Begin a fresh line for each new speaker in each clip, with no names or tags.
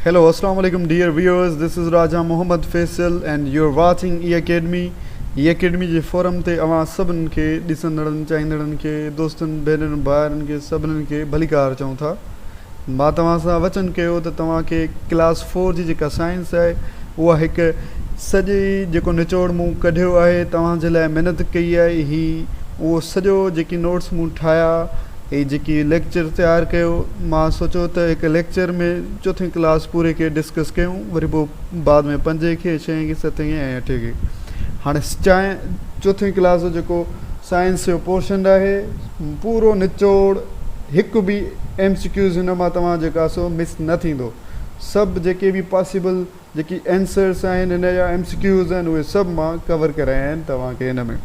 Hello, Assalamu alaikum, dear viewers. This is Raja Muhammad Faisal, and you're watching E Academy. E Academy J forum ते अवां सभिनि खे ॾिसंदड़नि चाहींदड़नि खे दोस्तनि भेनरुनि भाउरनि खे सभिनीनि खे भलीकार चऊं था। मां तव्हां सां वचन कयो त तव्हांखे क्लास 4 जी जेका साइंस आहे उहा हिकु सॼी जेको निचोड़ मूं कढियो आहे तव्हांजे लाइ महिनत कई आहे। ही उहो सॼो जेकी नोट्स मूं ठाहिया ऐं जेकी लेक्चर तयारु कयो, मां सोचियो त हिकु लेक्चर में चोथीं क्लास पूरे खे डिस्कस कयूं, वरी पोइ बाद में 5 खे 6 खे 7 खे ऐं 8 खे। हाणे चोथीं क्लास जो जेको साइंस जो पोर्शन आहे पूरो निचोड़ हिकु बि MCQs हिन मां तव्हां जेका सो मिस न थींदो। सभु जेके बि पॉसिबल जेकी एंसर्स आहिनि हिन जा MCQs आहिनि उहे सभु मां कवर कराया आहिनि तव्हांखे हिन में।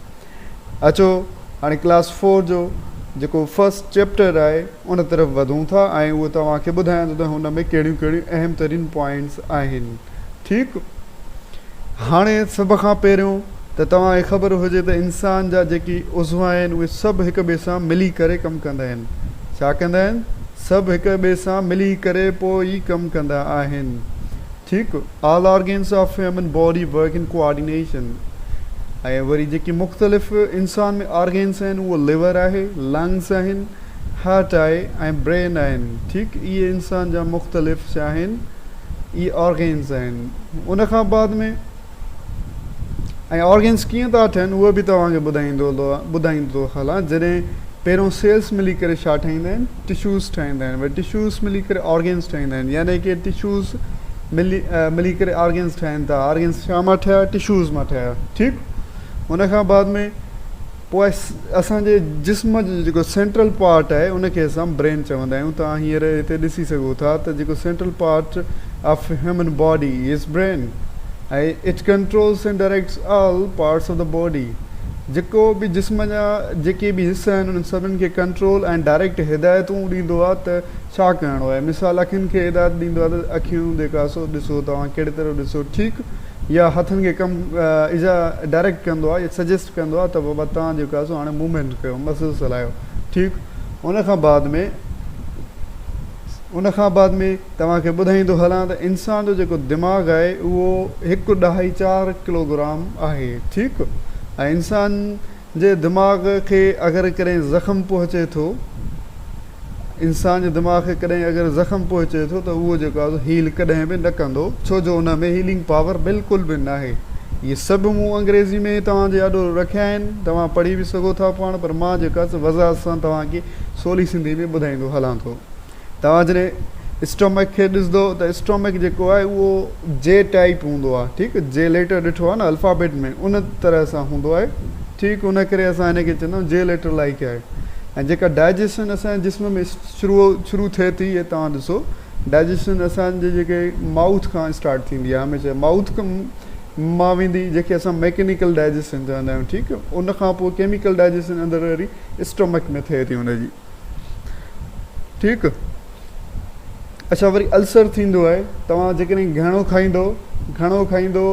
अचो हाणे क्लास 4 जो जेको फर्स्ट चैप्टर आहे उन तरफ़ वधूं था ऐं उहो तव्हांखे ॿुधायां थो त हुन में कहिड़ियूं कहिड़ियूं अहम तरीन पॉइंट्स आहिनि। ठीकु, हाणे सभ खां पहिरियों त तव्हांखे ख़बर हुजे त इंसान जा जेकी उज़व आहिनि उहे सभु हिक ॿिए सां मिली करे कमु कंदा आहिनि। छा कंदा आहिनि? सभु हिक ॿिए सां मिली करे पोइ ई कमु कंदा आहिनि। ठीकु, all organs of human body work in coordination. ऐं वरी जेकी मुख़्तलिफ़ इंसान में ऑर्गन्स आहिनि उहो लिवर आहे, लंग्स आहिनि, हार्ट आहे ऐं ब्रेन आहिनि। ठीकु, इहे इंसान जा मुख़्तलिफ़ छा आहिनि, इहे ऑर्गन्स आहिनि। उन खां बाद में ऐं ऑर्गन्स कीअं था ठहनि उहो बि तव्हांखे ॿुधाईंदो हलां। जॾहिं पहिरियों सेल्स मिली करे छा ठाहींदा आहिनि, टिशूज़ ठाहींदा आहिनि, वरी टिशूज़ मिली करे ऑर्गन्स ठाहींदा आहिनि, यानी कि टिशूज़ मिली करे ऑर्गन्स ठाहिनि था। ऑर्गन्स छा मां ठहिया? टिशूज़ मां ठहिया। ठीकु, उन खां बाद में पोइ असांजे जिस्म जो जेको सेंट्रल पार्ट आहे उनखे असां ब्रेन चवंदा आहियूं। तव्हां हींअर हिते ॾिसी सघो था त जेको central part of human body is brain ऐं it controls and directs all parts of the body. जेको बि जिस्म जा जेके बि हिस्सा आहिनि उन्हनि सभिनि खे कंट्रोल ऐं डायरेक्ट हिदायतूं ॾींदो आहे त छा करिणो आहे। मिसाल अखियुनि खे हिदायत ॾींदो आहे त अखियूं जेका सो ॾिसो, तव्हां कहिड़े तरह ॾिसो। ठीकु, या हथनि खे कमु डायरेक्ट कंदो आहे या सजेस्ट कंदो आहे त बाबा तव्हां जेका सो हाणे मूवमेंट कयो, मसल्स हलायो। ठीकु, उन खां बाद में तव्हांखे ॿुधाईंदो हलां त इंसान जो जेको दिमाग़ आहे उहो 1.4 किलोग्राम आहे। ठीकु, ऐं इंसान जे दिमाग़ खे अगरि कॾहिं ज़ख़्म पहुचे थो, इंसान जे दिमाग़ खे कॾहिं अगरि ज़ख़्म पहुचे थो त उहो जेको आहे हील कॾहिं बि न कंदो, छो जो उन में हीलिंग पावर बिल्कुलु बि न आहे। इहे सभु मूं अंग्रेज़ी में तव्हांजे ॾाढो रखिया आहिनि, तव्हां पढ़ी बि सघो था पाण, पर मां जेका वज़ाहत सां तव्हांखे सवली सिंधी में ॿुधाईंदो हलां थो। तव्हां जॾहिं स्टोमक खे ॾिसंदो त स्टोमक जेको आहे उहो जे टाइप हूंदो आहे। ठीकु, जे लेटर ॾिठो आहे न अल्फ़ाबेट में, उन तरह सां हूंदो आहे। ठीकु, उन करे असां हिन खे चवंदा आहियूं जे लेटर लाइक आहे। ऐं जेका डाइजेशन असांजे जिस्म में शुरू थिए थी, इहे तव्हां ॾिसो, डाइजेशन असांजे जेके माउथ खां स्टार्ट थींदी आहे, हमेशह माउथ मां वेंदी, जेके असां मैकेनिकल डाइजेशन चवंदा आहियूं। ठीकु, उन खां पोइ केमिकल डाइजेशन अंदरि वरी स्टोमक में थिए थी हुनजी। ठीकु, अच्छा, वरी अल्सर थींदो आहे। तव्हां जेकॾहिं घणो खाईंदो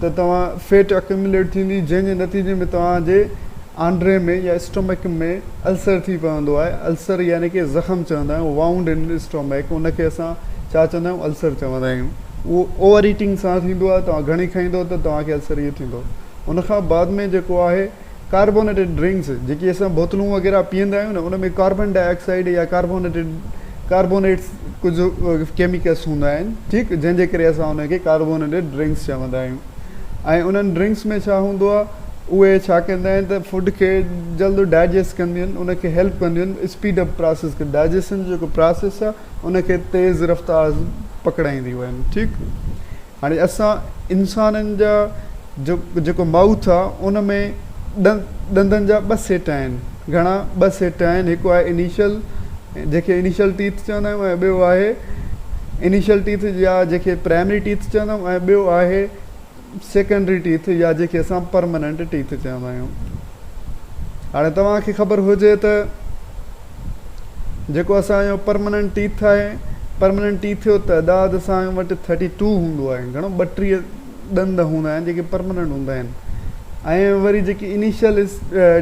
त तव्हां फैट अक्यूमुलेट थींदी, जंहिंजे नतीजे में तव्हांजे आंड्रे में या स्टोमक में अल्सर थी पवंदो आहे। अल्सर यानी कि ज़ख़्म चवंदा आहियूं, वाउंड इन स्टोमक, उनखे असां छा चवंदा आहियूं, अल्सर चवंदा आहियूं। उहो ओवर ईटिंग सां थींदो आहे। तव्हां घणी खाईंदो त तव्हांखे अल्सर इहो थींदो। उन खां बाद में जेको आहे कार्बोनेटेड ड्रिंक्स, जेकी असां बोतलूं वग़ैरह पीअंदा आहियूं न, उन में कार्बन डाइऑक्साइड या कार्बोनेट्स कुझु केमिकल्स हूंदा आहिनि। ठीकु, जंहिंजे करे असां उनखे कार्बोनेटेड ड्रिंक्स चवंदा आहियूं। ऐं उन्हनि ड्रिंक्स में छा हूंदो आहे, उहे छा कंदा आहिनि त फूड खे जल्द डाइजेस्ट कंदियूं आहिनि, उनखे हेल्प कंदियूं आहिनि, स्पीड अप प्रोसेस खे, डाइजेशन जो जेको प्रोसेस आहे उनखे तेज़ रफ़्तार पकड़ाईंदियूं आहिनि। ठीकु, हाणे असां इंसाननि जा जेको माउथ आहे उन में ॾंदनि जा 2 सेट आहिनि। घणा? 2 सेट आहिनि। हिकु आहे इनिशियल, जेके इनिशियल टीथ चवंदा आहियूं, ऐं ॿियो आहे इनिशियल टीथ या जेके प्राइमरी टीथ चवंदा आहियूं, ऐं ॿियो आहे सेकेंडरी टीथ या जेके असां परमानेंट टीथ चवंदा आहियूं। हाणे तव्हांखे ख़बर हुजे त जेको असांजो परमानेंट टीथ आहे, परमानेंट टीथ जो तइदादु असां वटि 32 हूंदो आहे। घणो? 32 ॾंद हूंदा आहिनि जेके परमानेंट हूंदा आहिनि। ऐं वरी जेकी इनिशियल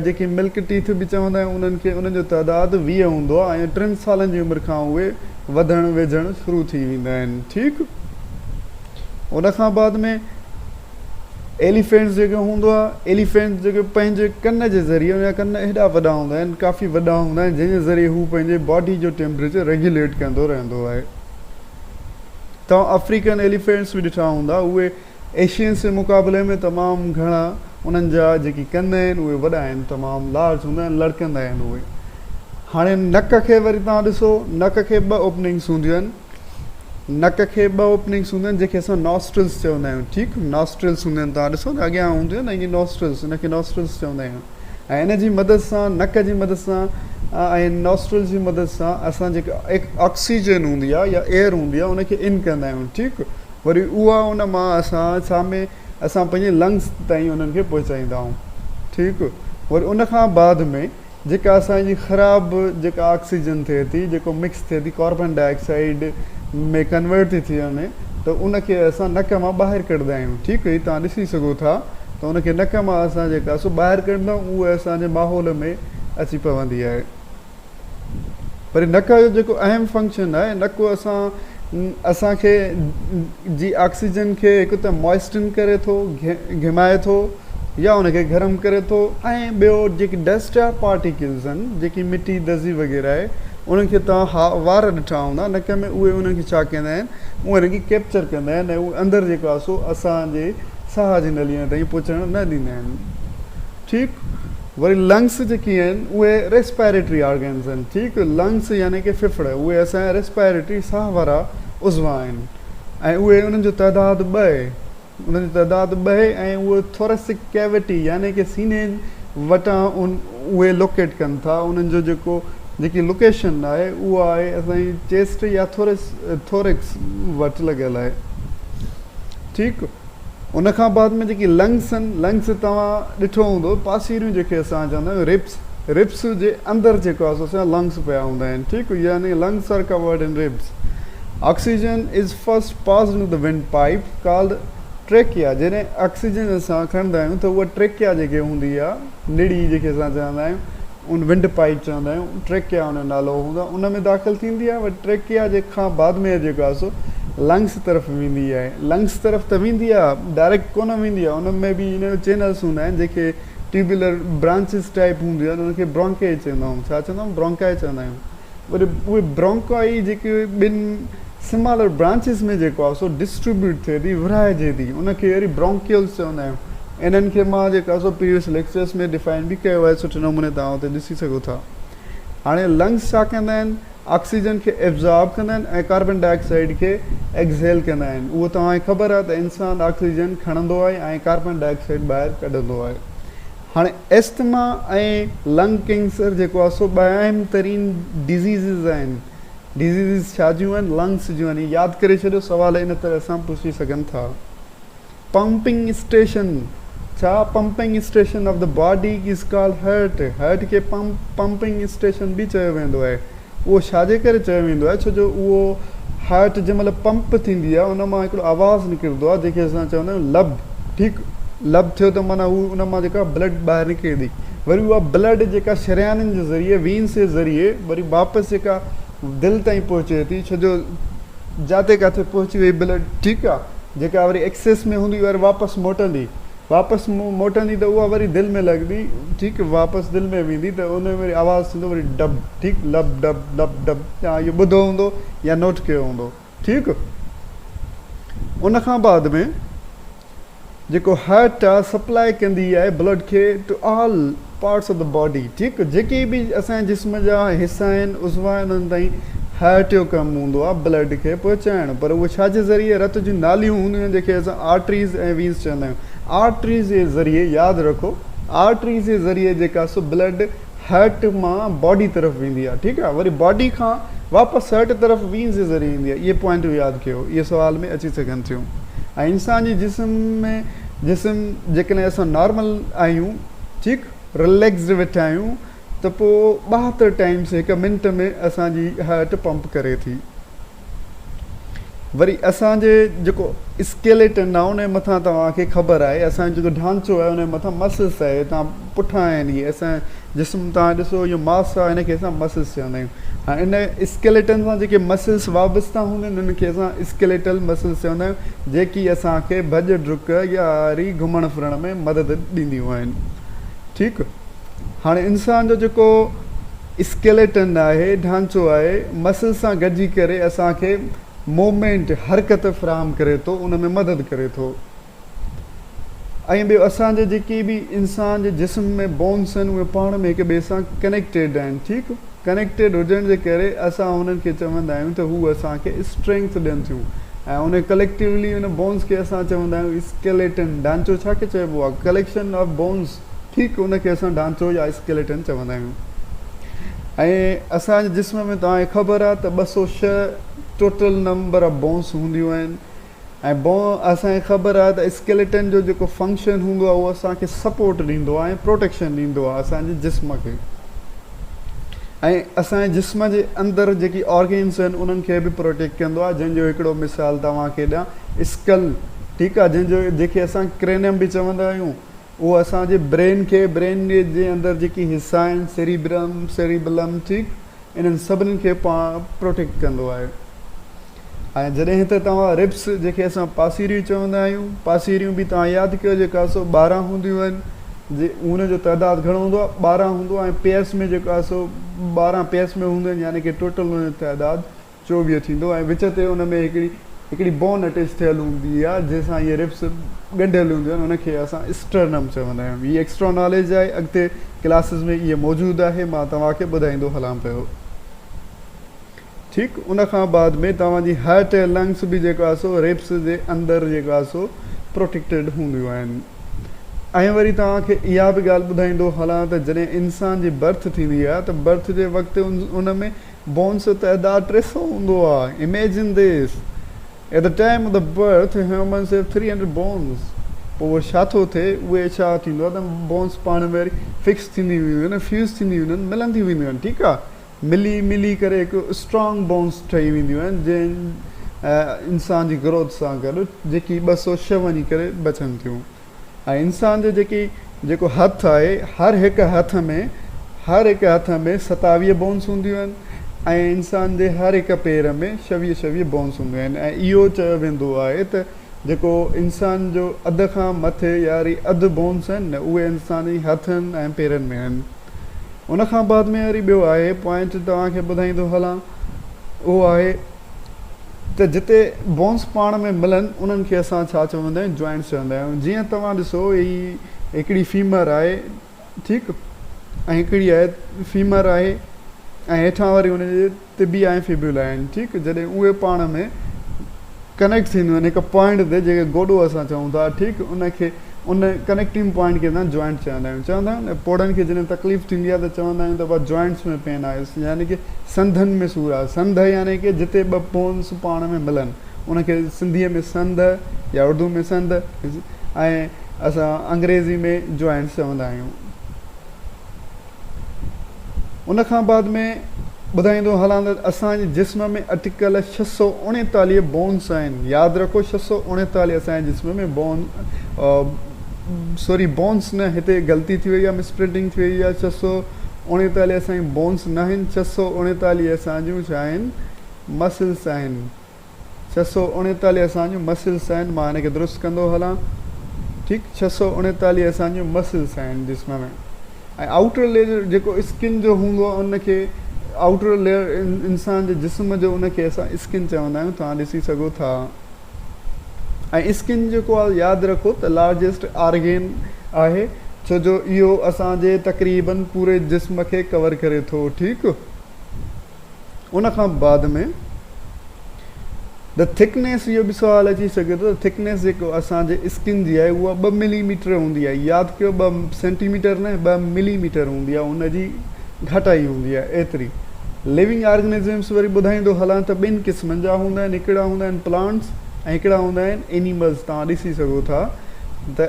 जेकी मिल्क टीथ बि चवंदा आहियूं उन्हनि जो तइदादु 20 हूंदो आहे। ऐं 3 सालनि जी उमिरि खां उहे वधणु वेझणु शुरू थी वेंदा आहिनि। ठीकु, उन खां बाद में एलिफेंट्स जेको हूंदो आहे, एलिफेंट्स जेके पंहिंजे कन जे ज़रिए, उनजा कन हेॾा वॾा हूंदा आहिनि, काफ़ी वॾा हूंदा आहिनि, जंहिंजे ज़रिए हू पंहिंजे बॉडी जो टेम्परेचर रेगुलेट कंदो रहंदो आहे। तव्हां अफ्रीकन एलिफेंट्स बि ॾिठा हूंदा, उहे एशियन्स जे मुक़ाबले में तमामु घणा उन्हनि जा जेकी कन आहिनि उहे वॾा आहिनि, तमामु लार्ज हूंदा आहिनि, लड़कंदा आहिनि उहे। हाणे नक खे वरी तव्हां ॾिसो, नक खे ॿ ओपनिंग्स हूंदियूं आहिनि, नक खे ॿ ओपनिंग्स हूंदियूं आहिनि जंहिंखे असां नॉस्ट्रिल्स चवंदा आहियूं। ठीकु, नॉस्ट्रिल्स हूंदा आहिनि, तव्हां ॾिसो न अॻियां हूंदियूं आहिनि न इहे नॉस्ट्रिल्स, हिनखे नॉस्ट्रिल्स चवंदा आहियूं। ऐं इन जी मदद सां, नक जी मदद सां ऐं नॉस्ट्रिल्स जी मदद सां असां जेका ऑक्सीजन हूंदी आहे या एयर हूंदी आहे उनखे इन कंदा आहियूं। ठीकु, वरी उहा उन मां असां सामे असां पंहिंजे लंग्स ताईं उन्हनि खे पहुचाईंदा आहियूं। ठीकु, वरी उन खां बाद में जेका असांजी ख़राबु जेका ऑक्सीजन थिए थी, जेको मिक्स थिए थी कार्बन डाइऑक्साइड में कन्वर्ट थी थी वञे, त उनखे असां नक मां ॿाहिरि कढंदा आहियूं। ठीकु, हीअ तव्हां ॾिसी सघो था, त उनखे नक मां असां जेका सो ॿाहिरि कढंदा आहियूं, उहा असांजे माहौल में अची पवंदी आहे। वरी नक जो जेको अहम फंक्शन आहे, नक असांखे जी ऑक्सीजन खे हिकु त मॉइस्टन करे थो, घिमाए थो या उनखे गरम करे थो, ऐं ॿियो जेकी डस्ट या पार्टिकल्स आहिनि, जेकी मिटी दज़ी वग़ैरह आहे, उन्हनि खे तव्हां वार ॾिठा हूंदा नक में, उहे उन्हनि खे छा कंदा आहिनि, उहे उनखे कैप्चर कंदा आहिनि ऐं उहे अंदरि जेको आहे सो असांजे साह जी नलीअ ताईं पहुचणु न ॾींदा आहिनि। ठीकु, वरी लंग्स जेकी आहिनि उहे रेस्पायरेटरी ऑर्गन्स आहिनि। ठीकु, लंग्स यानी की फिफड़, उहे असांजा रेस्पायरेटरी साह वारा उज़वा आहिनि ऐं उहे उन्हनि जो तइदादु ॿ आहे, उन्हनि जो तइदादु ॿ आहे ऐं उहे थोरेसिक कैविटी यानी की सीने वटां उहे लोकेट कनि था। उन्हनि जो जेकी लोकेशन आहे उहा आहे असांजी चेस्ट या थोरिक्स वटि लॻियल आहे। ठीकु, उन खां बाद में जेकी लंग्स आहिनि, लंग्स तव्हां ॾिठो हूंदो पासीरियूं जेके असां चवंदा आहियूं रिब्स जे अंदरि जेको आहे असांजा लंग्स पिया हूंदा आहिनि। ठीकु, यानी lungs are covered in ribs. Oxygen is first passed in the wind pipe called trachea. जॾहिं ऑक्सीजन असां खणंदा आहियूं त उहा ट्रेकिया जेके हूंदी आहे, निड़ी जेके असां चवंदा आहियूं, उन विंड पाइप चवंदा आहियूं, ट्रेकिया उन नालो हूंदो आहे, उन में दाख़िल थींदी आहे। वरी ट्रेकिया जे खां बाद में जेको आहे सो लंग्स तरफ़ वेंदी आहे। लंग्स तरफ़ त वेंदी आहे, डायरेक्ट कोन वेंदी आहे, उन में बि इन जो चैनल्स हूंदा आहिनि जेके ट्यूबुलर ब्रांचिस टाइप हूंदियूं आहिनि, उनखे ब्रोंकाई चवंदा आहियूं। छा चवंदा आहियूं? ब्रोंकाई चवंदा आहियूं। वरी उहे ब्रोंकाई जेके ॿिनि स्मॉलर ब्रांचिस में जेको आहे सो डिस्ट्रीब्यूट थिए थी, विरहाइजे थी, उनखे वरी ब्रोंकियल्स चवंदा आहियूं। इन्हनि खे मां जेका सो प्रीवियस लेक्चर्स में डिफाइन बि कयो आहे, सुठे नमूने तव्हां हुते ॾिसी सघो था। हाणे लंग्स छा कंदा आहिनि? ऑक्सीजन खे एब्ज़ॉर्ब कंदा आहिनि ऐं कार्बन डाइऑक्साइड खे एक्सेल कंदा आहिनि। उहो तव्हांखे ख़बर आहे त इंसानु ऑक्सीजन खणंदो आहे ऐं कार्बन डाइऑक्साइड ॿाहिरि कढंदो आहे। हाणे एस्थमा ऐं लंग कैंसर जेको आहे सो ॿ अहम तरीन डिज़ीज़िस आहिनि। डिज़ीज़िस छा जूं आहिनि? लंग्स जूं आहिनि। यादि करे छॾियो, सुवाल इन तरह सां पुछी सघनि था। पंपिंग स्टेशन, छा pumping station of the body is called heart. Heart खे पंपिंग स्टेशन बि चयो वेंदो आहे। उहो छाजे करे चयो वेंदो आहे? छो जो उहो हार्ट जंहिं महिल पंप थींदी आहे उन मां हिकिड़ो आवाज़ु निकिरंदो आहे जंहिंखे असां चवंदा आहियूं लब। ठीकु, लब थियो त माना हू उन मां जेका ब्लड ॿाहिरि निकिरे थी, वरी उहा ब्लड जेका शरियाननि जे ज़रिए, वीन्स जे ज़रिए वरी वापसि जेका दिलि ताईं पहुचे थी, छो जो जिते किथे पहुची वई ब्लड, ठीकु आहे, जेका वरी एक्सेस में हूंदी वरी वापसि मोटंदी त उहा वरी दिलि में लॻंदी। ठीकु, वापसि दिलि में वेंदी त उन में वरी आवाज़ु थींदो वरी डब। ठीकु, लब डब डब डब, या इहो ॿुधो हूंदो या नोट कयो हूंदो। ठीकु, उन खां बाद में जेको हार्ट आहे सप्लाई कंदी आहे ब्लड खे to all parts of the body. ठीकु, जेके बि असांजे जिस्म जा हिसा आहिनि, उज़वा आहिनि, उन्हनि ताईं हार्ट जो कमु हूंदो आहे ब्लड खे पहुचाइणु। पर उहे छाजे ज़रिए? रत जूं नालियूं हूंदियूं आहिनि जेके असां आर्टरीज़ ऐं वीन्स चवंदा आहियूं। आर्टरीज़ जे ज़रिए, यादि रखो, आर्टरीज़ जे ज़रिए जेका सो ब्लड हार्ट मां बॉडी तरफ़ वेंदी आहे। ठीकु आहे, वरी बॉडी खां वापसि हार्ट तरफ़ वीन्स जे ज़रिए ईंदी आहे। इहे पॉइंटूं यादि कयो, इहे सुवाल में अची सघनि थियूं। ऐं इंसान जी जिस्म जेकॾहिं असां नॉर्मल आहियूं, ठीकु, रिलैक्स्ड वेठा आहियूं, त पोइ 72 टाइम्स हिकु मिंट में असांजी हार्ट पंप करे थी। वरी असांजे जेको स्केलेटन आहे उन मथां तव्हांखे ख़बर आहे, असांजो जेको ढांचो आहे उन मथां मसल्स आहे, तव्हां पुठियां आहिनि इहे, असां जिस्म तव्हां ॾिसो इहो मास आहे, हिनखे असां मसल्स चवंदा आहियूं। हाणे इन स्केलेटन सां जेके मसल्स वाबस्ता हूंदा आहिनि उनखे असां स्केलेटल मसल्स चवंदा आहियूं, जेकी असांखे भॼ डुक या वरी घुमण फिरण में मदद ॾींदियूं आहिनि। ठीकु। हाणे इंसान जो जेको स्केलेटन आहे, ढांचो आहे, मसल सां गॾिजी करे असांखे मूवमेंट हरकत फ़राहम करे थो, उन में मदद करे थो। ऐं ॿियो असांजे जेके बि इंसान जे जिस्म में बोन्स आहिनि उहे पाण में हिक ॿिए सां कनेक्टेड आहिनि। ठीकु। कनेक्टेड हुजण जे करे असां हुननि खे चवंदा आहियूं त हू असांखे स्ट्रेंथ ॾियनि थियूं, ऐं उन कलेक्टिवली उन बोन्स खे असां चवंदा आहियूं स्केलेटन। ढांचो छा खे चइबो आहे? Collection of bones. ठीकु। उनखे असां ढांचो या स्केलेटन चवंदा आहियूं। ऐं असांजे जिस्म में तव्हांखे ख़बर आहे त 206 टोटल नंबर ऑफ बोन्स हूंदियूं आहिनि, ऐं असांखे ख़बर आहे त स्केलेटन जो जेको फंक्शन हूंदो आहे उहो असांखे सपोर्ट ॾींदो आहे ऐं प्रोटेक्शन ॾींदो आहे असांजे जिस्म खे। ऐं असांजे जिस्म जे अंदरि जेकी ऑर्गेन्स आहिनि उन्हनि खे बि प्रोटेक्ट कंदो आहे, जंहिंजो हिकिड़ो मिसाल तव्हांखे ॾियां, स्कल। ठीकु आहे। जंहिंजो जेके असां क्रेनियम बि चवंदा आहियूं, उहो असांजे ब्रेन जे अंदरि जेकी हिसा आहिनि, सेरिबलम, ठीकु, इन्हनि सभिनीनि खे प्रोटेक्ट कंदो आहे। ऐं जॾहिं त तव्हां रिब्स जेके असां पासीरियूं चवंदा आहियूं, पासीरियूं बि तव्हां यादि कयो जेका 12 हूंदियूं आहिनि, उनजो तइदादु घणो हूंदो आहे? 12 हूंदो आहे। ऐं पेयर्स में जेका 12 पेयर्स में हूंदा आहिनि, यानी कि टोटल उनजो तइदादु 24 थींदो। ऐं विच ते उन में हिकिड़ी बोन अटैच थियल हूंदी आहे जंहिंसां इहे रिब्स ॻंढियल हूंदियूं आहिनि, उनखे असां स्टर्नम चवंदा आहियूं। हीअ एक्स्ट्रा नॉलेज आहे, अॻिते क्लासिस में इहे मौजूदु आहे, मां तव्हांखे ॿुधाईंदो हलां पियो। ठीकु। उनखां बाद में तव्हांजी हार्ट ऐं लंग्स बि जेका रिब्स जे अंदरि जेका प्रोटेक्टेड हूंदियूं आहिनि। ऐं वरी तव्हांखे इहा बि ॻाल्हि ॿुधाईंदो हलां त जॾहिं इंसान जी बर्थ थींदी आहे त बर्थ जे वक़्तु उन में बोन्स जो तइदादु 300 हूंदो आहे। Imagine this, at the time of the berth humans have 300 bones. पोइ उहो छा थो थिए? उहे छा थींदो आहे त बोन्स पाण में वरी फिक्स थींदी वेंदियूं आहिनि, फ्यूज़ थींदी वेंदियूं आहिनि, मिलंदी वेंदियूं आहिनि। ठीकु आहे। मिली करे हिकु स्ट्रॉन्ग बोन्स ठही वेंदियूं आहिनि, जंहिं इंसान जी ग्रोथ सां गॾु जेकी 206 वञी करे बचनि थियूं। ऐं इंसान जो जेको हथु आहे, हर हिकु हथ में 27 बोन्स हूंदियूं आहिनि, ऐं इंसान जे हर हिकु पेर में 26 बोन्स हूंदियूं आहिनि। ऐं इहो चयो वेंदो आहे त जेको इंसान जो अध खां मथे या वरी अधु बोन्स आहिनि न, उहे इंसानी हथनि ऐं पेरनि में आहिनि। उनखां बाद में वरी ॿियो आहे पॉइंट तव्हांखे ॿुधाईंदो हलां, उहो आहे त जिते बोन्स पाण में मिलनि उन्हनि खे असां छा चवंदा आहियूं? जॉइंट्स चवंदा आहियूं। जीअं तव्हां ॾिसो, ही हिकिड़ी फीमर आहे, ठीकु, ऐं हिकिड़ी आहे फीमर आहे, ऐं हेठां वरी हुनजे तिबी ऐं फिब्यूला आहिनि। ठीकु। जॾहिं उहे पाण में कनेक्ट थींदियूं आहिनि हिकु पॉइंट ते, जेके गोॾो असां चऊं था, ठीकु, उन कनेक्टिंग पॉइंट खे असां जॉइंट चवंदा आहियूं न। पोड़नि खे जॾहिं तकलीफ़ थींदी आहे त चवंदा आहियूं त उहा जॉइंट्स में पेन आहे, यानी कि संधनि में सूरु आहे। संध यानी कि जिते 2 बोन्स पाण में मिलनि, उनखे सिंधीअ में संध या उर्दू में संध, ऐं असां अंग्रेज़ी में जॉइंट्स चवंदा आहियूं। उनखां बाद में ॿुधाईंदो हलां त असांजे जिस्म में अटिकल 639 बोन्स आहिनि। यादि रखो, 639 असांजे जिस्म में बोन्स न, हिते ग़लती थी वई आहे, मिसप्रिंटिंग थी वई आहे। 639 असांजी बोन्स न आहिनि, 639 असांजूं छा आहिनि? मसल्स आहिनि। 639 असांजूं मसल्स आहिनि। मां हिनखे दुरुस्त कंदो हलां। ठीकु। 639 असांजूं मसल्स आहिनि जिस्म में। ऐं आउटर लेयर जेको स्किन जो हूंदो आहे, उनखे आउटर लेयर इंसान जे जिस्म जो, उनखे असां स्किन चवंदा आहियूं। तव्हां ॾिसी सघो था। ऐं स्किन जेको आहे, यादि रखो त लार्जेस्ट ऑर्गेन आहे, छो जो इहो असांजे तक़रीबन पूरे जिस्म खे कवर करे थो। ठीकु। उनखां बाद में द थिकनेस, इहो बि सुवालु अची सघे थो। थिकनेस जेको असांजे स्किन जी आहे उहा 2 मिलीमीटर हूंदी आहे। यादि कयो, 2 सेंटीमीटर न, 2 मिलीमीटर हूंदी आहे, उनजी घटाई हूंदी आहे, एतिरी। लिविंग ऑर्गेनिज़म्स वरी ॿुधाईंदो हलां त 2 क़िस्मनि जा हूंदा आहिनि। हिकिड़ा हूंदा आहिनि प्लांट्स ऐं हिकिड़ा हूंदा आहिनि एनिमल्स। तव्हां ॾिसी सघो था त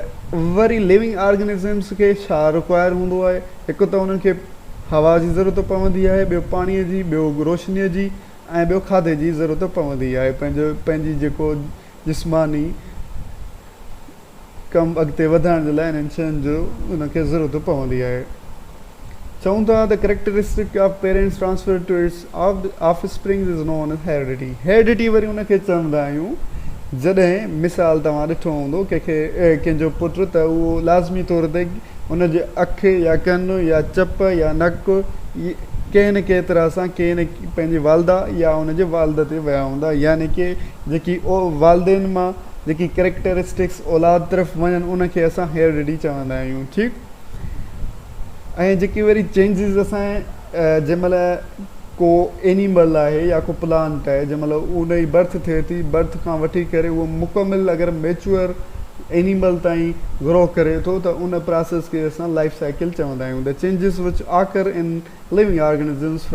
वरी लिविंग ऑर्गेनिज़म्स खे छा रिक्वायर हूंदो आहे? हिकु त उन्हनि खे हवा जी ज़रूरत पवंदी आहे, ॿियो पाणीअ जी, ॿियो रोशनीअ जी, ऐं ॿियो खाधे जी ज़रूरत पवंदी आहे। पंहिंजी जेको जिस्मानी कमु अॻिते वधाइण जे लाइ इन्हनि शयुनि जो उनखे ज़रूरत पवंदी आहे। चऊं था the characteristic of parents transfer to its offsprings is known as heredity. Heredity वरी उनखे चवंदा आहियूं जॾहिं मिसाल तव्हां ॾिठो हूंदो कंहिंखे कंहिंजो पुटु त उहो लाज़मी तौर ते उनजे अखि या कन या चप या नक कंहिं न कंहिं तरह सां कंहिं न पंहिंजी वालदा या उनजे वालद ते विया हूंदा, यानी की जेकी वालदेन मां जेकी करेक्टरिस्टिक्स औलाद तरफ़ वञनि उनखे असां हेरिडिटी चवंदा आहियूं। ठीकु। ऐं जेकी वरी चेंजिस असांजे जंहिं महिल को एनिमल आहे या को प्लांट आहे जंहिं महिल उन जी बर्थ थिए थी, बर्थ खां वठी करे उहो मुकमिल अगरि मैच्योर एनिमल ताईं ग्रो करे थो त उन प्रोसेस खे असां लाइफ साइकिल चवंदा आहियूं। The changes which occur in living organisms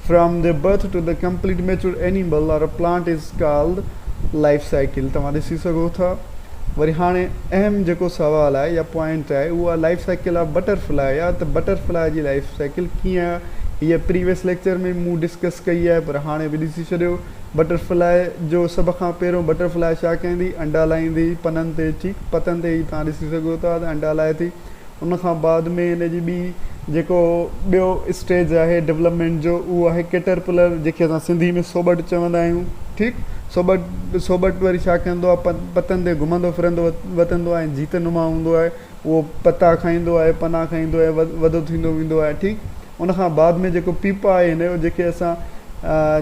from the birth to the complete mature animal or a plant is called life cycle. तव्हां ॾिसी सघो था। वरी हाणे अहम जेको सुवालु आहे या पॉइंट आहे उहा लाइफ साइकिल ऑफ बटरफ्लाई आहे। त बटरफ्लाई जी लाइफ साइकिल कीअं आहे हीअ प्रीवियस लेक्चर में मूं डिस्कस कई आहे, पर हाणे बि ॾिसी छॾियो। बटरफ्लाई जो सभ खां पहिरियों बटरफ्लाई छा कंदी, अंडा लाहींदी पननि ते। ठीकु। पतनि ते ई तव्हां ॾिसी सघो था त अंडा लाहे थी। उनखां बाद में हिनजी ॿी जेको ॿियो स्टेज आहे डेवलपमेंट जो उहो आहे कैटरपिलर, जेके असां सिंधी में सोबट चवंदा आहियूं। ठीकु। सोबट वरी छा कंदो आहे, पतनि ते घुमंदो फिरंदो वधंदो आहे, जीत नुमा हूंदो आहे, उहो पता खाईंदो आहे, पना खाईंदो आहे, वॾो थींदो वेंदो आहे। ठीकु। उनखां बाद में जेको पीपा आहे हिन जो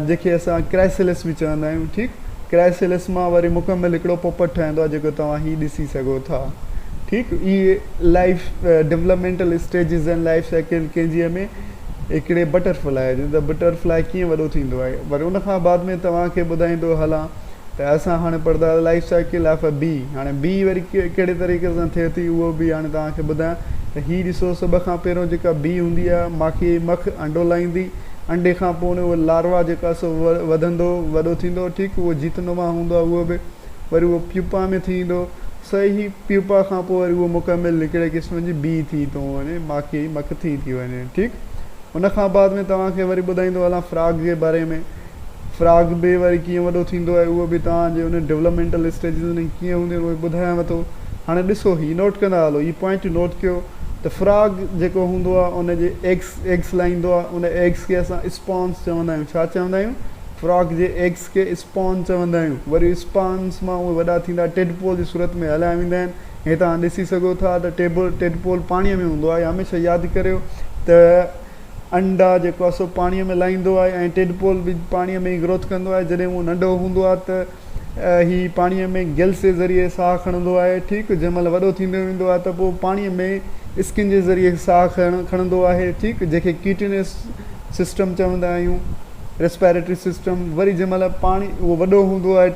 जेके असां क्राइसेलिस बि चवंदा आहियूं। ठीकु। क्राइसेलिस मां वरी मुकमिल हिकिड़ो पोपट ठहंदो आहे जेको तव्हां हीअ ॾिसी सघो था। ठीकु। इहे लाइफ डेवलपमेंटल स्टेजिस आहिनि लाइफ साइकिल कंहिंजीअ में हिकिड़े बटरफ्लाई जो त बटरफ्लाई कीअं वॾो थींदो आहे। वरी उनखां बाद में तव्हांखे ॿुधाईंदो हलां त असां हाणे पढ़ंदा life cycle of a bee. हाणे बी वरी कहिड़े तरीक़े सां थिए थी उहो बि हाणे तव्हांखे ॿुधायां त हीअ ॾिसो सभ खां पहिरियों जेका बी हूंदी आहे माखी मख अंडो लाहींदी, अंडे खां पोइ उहो लार्वा जेका सो वधंदो वॾो थींदो। ठीकु। उहो जीतनुमा हूंदो आहे उहो बि। वरी उहो प्यूपा में थींदो। सही प्यूपा खां पोइ वरी उहो मुकमिल हिकिड़े क़िस्म जी बी थी थो वञे, माखी मख थी वञे। ठीकु। उनखां बाद में तव्हांखे वरी ॿुधाईंदो हलां फ्रॉग जे बारे में। फ्रॉग बि वरी कीअं वॾो थींदो आहे उहो बि तव्हांजे उन डेवलपमेंटल स्टेजिस में कीअं हूंदियूं आहिनि उहे ॿुधायांव थो। हाणे ॾिसो हीअ नोट कंदा हलो, हीअ पॉइंट नोट कयो त फ्रॉग जेको हूंदो आहे उनजे एग्स लाहींदो आहे। उन एग्स खे असां स्पॉन्स चवंदा आहियूं। छा चवंदा आहियूं? फ्रॉग जे एग्स खे स्पॉन चवंदा आहियूं। वरी स्पॉन्स मां उहे वॾा थींदा टेडपोल जी सूरत में हलाया वेंदा आहिनि। हे तव्हां ॾिसी सघो था त टेडपोल पाणीअ में हूंदो आहे। हमेशह यादि करियो त अंडा जेको आहे सो पाणीअ में लाहींदो आहे ऐं टेडपोल बि पाणीअ में ई ग्रोथ कंदो आहे। जॾहिं उहो नंढो हूंदो आहे त हीअ पाणीअ में गिल्स जे ज़रिए साहु खणंदो आहे। ठीकु। जंहिं महिल वॾो थींदो वेंदो आहे त पोइ पाणीअ में स्किन जे ज़रिए साहु खणंदो आहे। ठीकु। जंहिंखे कीटनेस सिस्टम चवंदा आहियूं, रेस्पायरेटरी सिस्टम। वरी जंहिं महिल पाणी उहो वॾो हूंदो आहे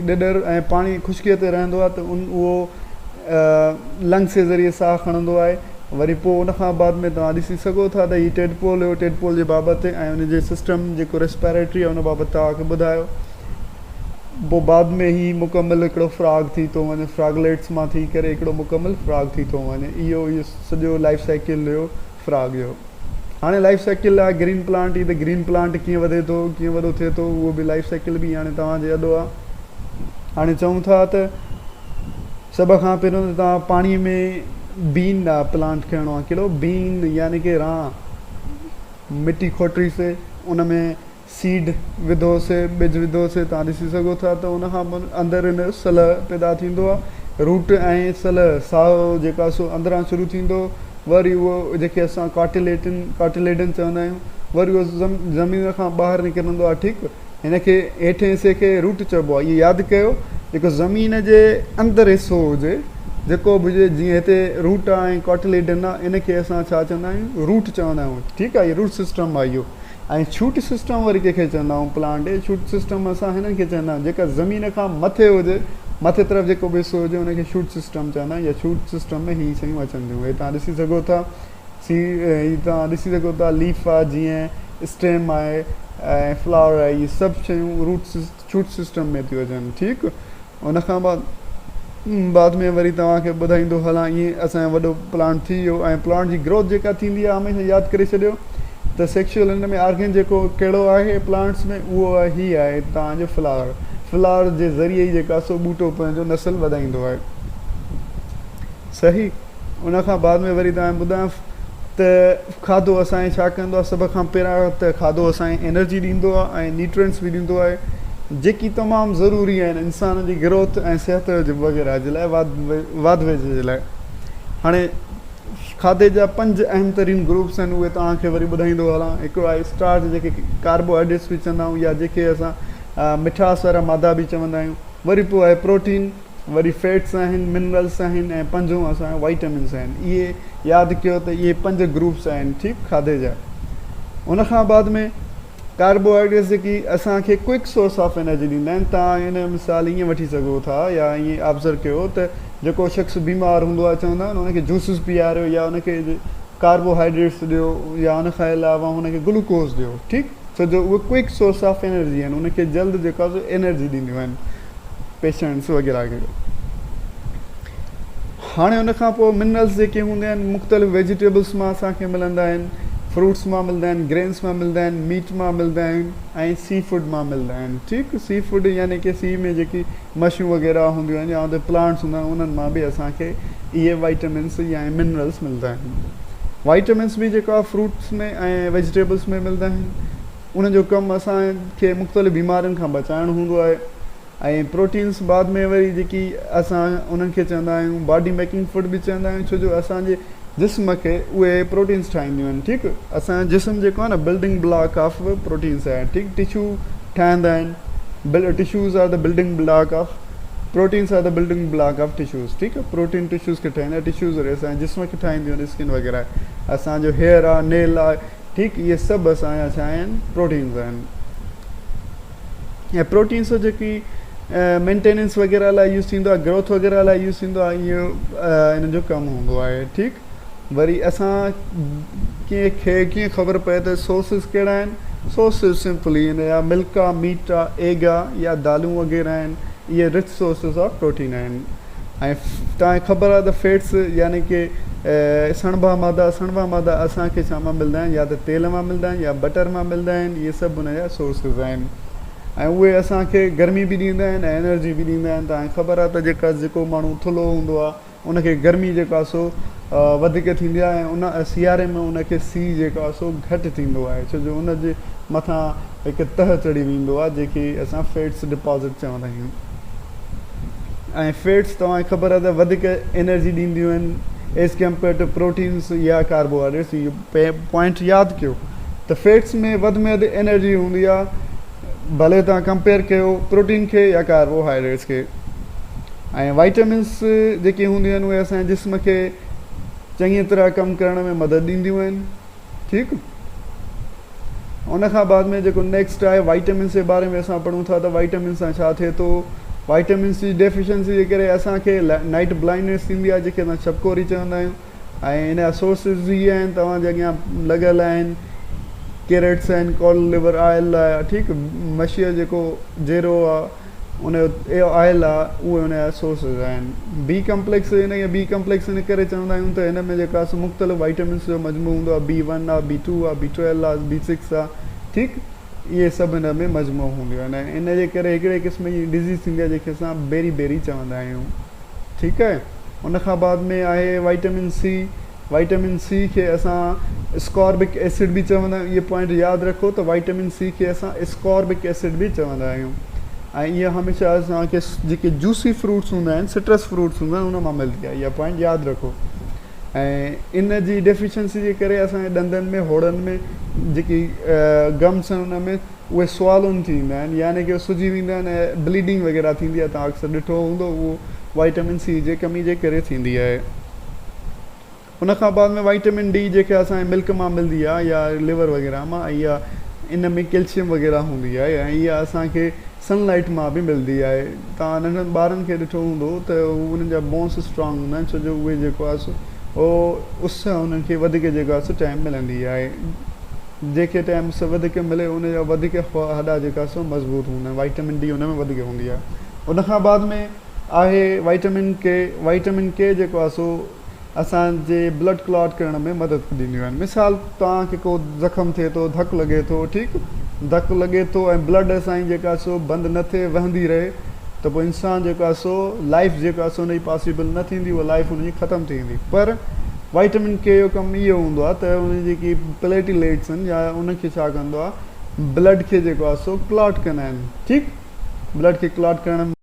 ॾिॾर ऐं पाणी ख़ुश्कीअ ते रहंदो आहे त उहो लंग्स जे ज़रिए साहु खणंदो आहे। वरी पोइ उनखां बाद में तव्हां ॾिसी सघो था त हीअ टेडपोल हुयो, टेडपोल जे बाबति ऐं उनजे सिस्टम जेको रेस्पायरेटरी आहे उन बाबति तव्हांखे ॿुधायो। पोइ बाद में ही मुकमिल हिकिड़ो फ्रॉग थी थो वञे, फ्रॉगलेट्स मां थी करे हिकिड़ो मुकमिल फ्रॉग थी थो वञे। इहो सॼो लाइफ साइकिल हुयो फ्रॉग जो। हाणे लाइफ साइकिल आहे ग्रीन प्लांट। ई त ग्रीन प्लांट कीअं वधे थो, कीअं वॾो थिए थो, उहो बि लाइफ साइकिल बि हाणे तव्हांजे अॾो आहे। हाणे चऊं था त सभ खां पहिरियों त तव्हां पाणीअ में बीन आहे प्लांट खणणो आहे। कहिड़ो बीन, यानी कि रां मिटी खोटीसीं, उन में सीड विधोसीं, ॿिज विधोसीं। तव्हां ॾिसी सघो था त उनखां अंदरि हिन सल पैदा थींदो आहे। रूट ऐं सल साहु जेका सो अंदरां शुरू थींदो। वरी उहो जेके असां कार्टिलेडन चवंदा आहियूं, वरी उहो ज़मीन खां ॿाहिरि निकिरंदो आहे। ठीकु। हिनखे हेठि हिसे खे रूट चइबो आहे। इहो यादि कयो जेको ज़मीन जे अंदरि हिसो हुजे जेको बि हुजे, जीअं हिते रूट आहे ऐं कार्टिलेडन आहे, इनखे असां छा चवंदा आहियूं? रूट चवंदा आहियूं। ठीकु आहे। इहो रूट सिस्टम आहे इहो। ऐं शूट सिस्टम वरी कंहिंखे चवंदा आहियूं? प्लांट जे शूट सिस्टम असां हिननि खे चवंदा आहियूं जेका ज़मीन खां मथे हुजे, मथे तरफ़ जेको बि हिसो हुजे उनखे शूट सिस्टम चवंदा आहियूं। या शूट सिस्टम में हीअ शयूं अचनि थियूं। हे तव्हां ॾिसी सघो था। हीअ तव्हां ॾिसी सघो था लीफ आहे, जीअं स्टेम आहे ऐं फ्लावर आहे, इहे सभु शयूं शूट सिस्टम में थियूं अचनि। ठीकु। उनखां बाद में वरी तव्हांखे ॿुधाईंदो हलां ईअं असांजो वॾो प्लांट थी वियो। ऐं प्लांट जी ग्रोथ जेका थींदी आहे हमेशह यादि करे छॾियो त सेक्शुअल हिन में आर्गन जेको कहिड़ो आहे प्लांट्स में, उहो आहे हीअ आहे तव्हांजो फ्लावर। फ्लावर जे ज़रिए ई जेका सो ॿूटो पंहिंजो नसल वधाईंदो आहे। सही। उनखां बाद में वरी तव्हां ॿुधायां त खाधो असांखे छा कंदो आहे, सभ खां पहिरियां त खाधो असांखे एनर्जी ॾींदो आहे ऐं न्यूट्रिएंट्स बि ॾींदो आहे जेकी तमामु ज़रूरी आहिनि इंसान जी ग्रोथ ऐं सिहत वग़ैरह जे लाइ, वाधवे जे लाइ। हाणे खाधे जा 5 अहम तरीन ग्रुप्स आहिनि, उहे तव्हांखे वरी ॿुधाईंदो हलां। हिकिड़ो आहे स्टार्च, जेके कार्बोहाइड्रेट्स बि चवंदा आहियूं या जेके असां मिठास वारा मादा बि चवंदा आहियूं। वरी पोइ आहे प्रोटीन, वरी फैट्स आहिनि, मिनरल्स आहिनि ऐं 5हों असांजा वाइटामिन्स आहिनि। इहे यादि कयो त इहे 5 ग्रुप्स आहिनि, ठीकु, खाधे जा। उनखां बाद में कार्बोहाइड्रेट्स जेकी असांखे क्विक सोर्स ऑफ एनर्जी ॾींदा आहिनि। तव्हां हिन मिसाल ईअं वठी सघो था या ईअं ऑब्ज़र्व कयो त जेको शख़्स बीमार हूंदो आहे, चवंदा आहिनि हुनखे जूसिस पीआरियो या हुनखे कार्बोहाइड्रेट्स ॾियो या हुनखां अलावा हुनखे ग्लूकोज़ ॾियो, ठीकु, छो जो उहे क्विक सोर्स ऑफ एनर्जी आहिनि, हुनखे जल्द जेका एनर्जी ॾींदियूं आहिनि पेशेंट्स वग़ैरह खे। हाणे हुनखां पोइ मिनरल्स जेके हूंदा आहिनि मुख़्तलिफ़ वेजिटेबल्स मां असांखे मिलंदा आहिनि, फ्रूट्स मां मिलंदा आहिनि, ग्रेन्स मां मिलंदा आहिनि, मीट मां मिलंदा आहिनि ऐं सी फूड मां मिलंदा आहिनि, ठीकु। सी फूड यानी कि सी में जेकी मछियूं वग़ैरह हूंदियूं आहिनि या प्लांट्स हूंदा आहिनि, उन्हनि मां बि असांखे इहे वाइटामिन्स या मिनरल्स मिलंदा आहिनि। वाइटामिन्स बि जेका फ्रूट्स में ऐं वेजिटेबल्स में मिलंदा आहिनि, उनजो कमु असांखे मुख़्तलिफ़ बीमारियुनि खां बचाइणु हूंदो आहे। ऐं प्रोटीन्स बाद में वरी जेकी असां उन्हनि खे चवंदा आहियूं बॉडी मेकिंग फूड बि चवंदा आहियूं, छो जो असांजे जिस्म खे उहे प्रोटीन्स ठाहींदियूं आहिनि, ठीकु। असांजो जिस्म जेको आहे न बिल्डिंग ब्लॉक ऑफ प्रोटीन्स आहे, ठीकु। टिश्यू ठाहींदा आहिनि, tissues are the building block of proteins, are the building block of tissues, ठीकु आहे। प्रोटीन टिश्यूज़ खे ठाहींदा आहिनि, टिश्यूज़ वरी असांजे जिस्म खे ठाहींदियूं आहिनि, स्किन वग़ैरह। असांजो हेयर आहे, नेल आहे, ठीकु, इहे सभु असांजा छा आहिनि, प्रोटीन्स आहिनि। ऐं प्रोटीन्स जेकी मेंटेनेंस वग़ैरह लाइ यूज़ थींदो आहे, ग्रोथ वग़ैरह लाइ यूज़ थींदो आहे, इहो हिन जो कमु हूंदो आहे, ठीकु। वरी असां कीअं ख़बर पए त सोर्सिस कहिड़ा आहिनि। सोर्सिस सिंपली इन या मिल्क आहे, मीट आहे, एग आहे या दालूं वग़ैरह आहिनि, इहे रिच सोर्सिस ऑफ प्रोटीन आहिनि। ऐं तव्हांखे ख़बर आहे त फैट्स यानी कि सणभा मादा असांखे छा मां मिलंदा आहिनि, या त तेल मां मिलंदा आहिनि या बटर मां मिलंदा आहिनि, इहे सभु हुन जा सोर्सिस आहिनि। ऐं उहे असांखे गर्मी बि ॾींदा आहिनि ऐं एनर्जी बि ॾींदा आहिनि। तव्हांखे ख़बर आहे त जेको माण्हू थुल्हो हूंदो आहे उनखे गर्मी जेका सो वधीक थींदी आहे ऐं उन सियारे में उनखे सी जेको आहे सो घटि थींदो आहे, छो जो उनजे मथां हिकु तह चढ़ी वेंदो आहे जेकी असां फैट्स डिपॉज़िट चवंदा आहियूं। ऐं फैट्स तव्हांखे ख़बर आहे त वधीक एनर्जी ॾींदियूं आहिनि एज़ कम्पेयर टू प्रोटीन्स या कार्बोहाइड्रेट्स। इहो पॉइंट यादि कयो त फैट्स में वधि एनर्जी हूंदी आहे, भले तव्हां कंपेयर कयो प्रोटीन खे या कार्बोहाइड्रेट्स खे। ऐं वाइटामिन्स जेके हूंदियूं आहिनि उहे असांजे जिस्म खे चङी तरह कमु करण में मदद ॾींदियूं आहिनि, ठीकु। उनखां बाद में जेको नेक्स्ट आहे वाइटामिन्स जे बारे में असां पढ़ूं था त वाइटामिन्स सां छा थिए थो। वाइटामिन्स जी डेफिशिएंसी जे करे असांखे नाइट ब्लाइंडनेस थींदी आहे, जेके असां छपकोरी चवंदा आहियूं। ऐं हिन जा सोर्सिस इहे आहिनि, तव्हांजे अॻियां लॻियल आहिनि। कैरेट्स आहिनि, कॉल लिवर ऑयल आहे, ठीकु। मछीअ जेको जेरो आहे उनजो ऑयल आहे, उहे उनजा सोर्सिस आहिनि। बी कम्पलेक्स, हिन बी कम्पलेक्स इन करे चवंदा आहियूं त हिन में जेका मुख़्तलिफ़ वाइटामिन्स जो मजमू हूंदो आहे, B1 आहे, B2 आहे, B12 आहे, B6 आहे, ठीकु। इहे सभु हिन में मजमू हूंदियूं आहिनि ऐं इन जे करे हिकिड़े क़िस्म जी डिज़ीज़ थींदी आहे जंहिंखे असां बेरी चवंदा आहियूं, ठीकु आहे। उनखां बाद में आहे वाइटामिन सी। वाइटामिन सी खे असां स्कॉर्बिक एसिड बि चवंदा आहियूं। इहे पॉइंट यादि रखो त वाइटामिन सी खे असां स्कॉर्बिक एसिड बि चवंदा आहियूं। ऐं इहा हमेशह असांखे जेके जूसी फ्रूट्स हूंदा आहिनि, सिट्रस फ्रूट्स हूंदा आहिनि, उन मां मिलंदी आहे। इहा पॉइंट यादि रखो। ऐं इन जी डेफिशिएंसी जे करे असांजे ॾंदनि में, होड़नि में जेकी गम्स आहिनि उन में उहे स्वालुनि थींदा आहिनि, यानी कि सुजी वेंदा आहिनि ऐं ब्लीडिंग वग़ैरह थींदी आहे। तव्हां अक्सर ॾिठो हूंदो, उहो वाइटामिन सी जे कमी जे करे थींदी आहे। उनखां बाद में वाइटामिन डी जेके असांजे मिल्क मां मिलंदी आहे या लिवर वग़ैरह मां, इहा इन में कैल्शियम वग़ैरह हूंदी आहे ऐं इहा असांखे सनलाइट मां बि मिलंदी आहे। तव्हां नंढनि ॿारनि खे ॾिठो हूंदो त उन्हनि जा बोन्स स्ट्रॉन्ग हूंदा आहिनि, छो जो उहे जेको आहे उहो उस उन्हनि खे वधीक जेको आहे टाइम मिलंदी आहे। जेके टाइम सां वधीक मिले उनजा वधीक हॾा जेका मज़बूत हूंदा आहिनि। वाइटामिन डी उन में वधीक हूंदी आहे। उनखां बाद में आहे वाइटामिन के। वाइटामिन के जेको आहे सो असांजे ब्लड क्लॉट करण में मदद ॾींदियूं आहिनि। मिसाल तव्हांखे को ज़ख़्म थिए थो, धकु लॻे थो, ठीकु, धकु लॻे थो ऐं ब्लड असांजी जेका बंदि न थिए, वहंदी रहे, त पोइ इंसानु जेको आहे लाइफ जेका हुनजी पॉसिबल न थींदी, उहा लाइफ हुनजी ख़तमु थी वेंदी। पर वाइटामिन के जो कमु इहो हूंदो आहे त उन जेकी प्लेटलेट्स आहिनि या उनखे छा कंदो आहे ब्लड खे जेको आहे सो क्लॉट कंदा आहिनि। ठीकु, ब्लड खे क्लॉट करण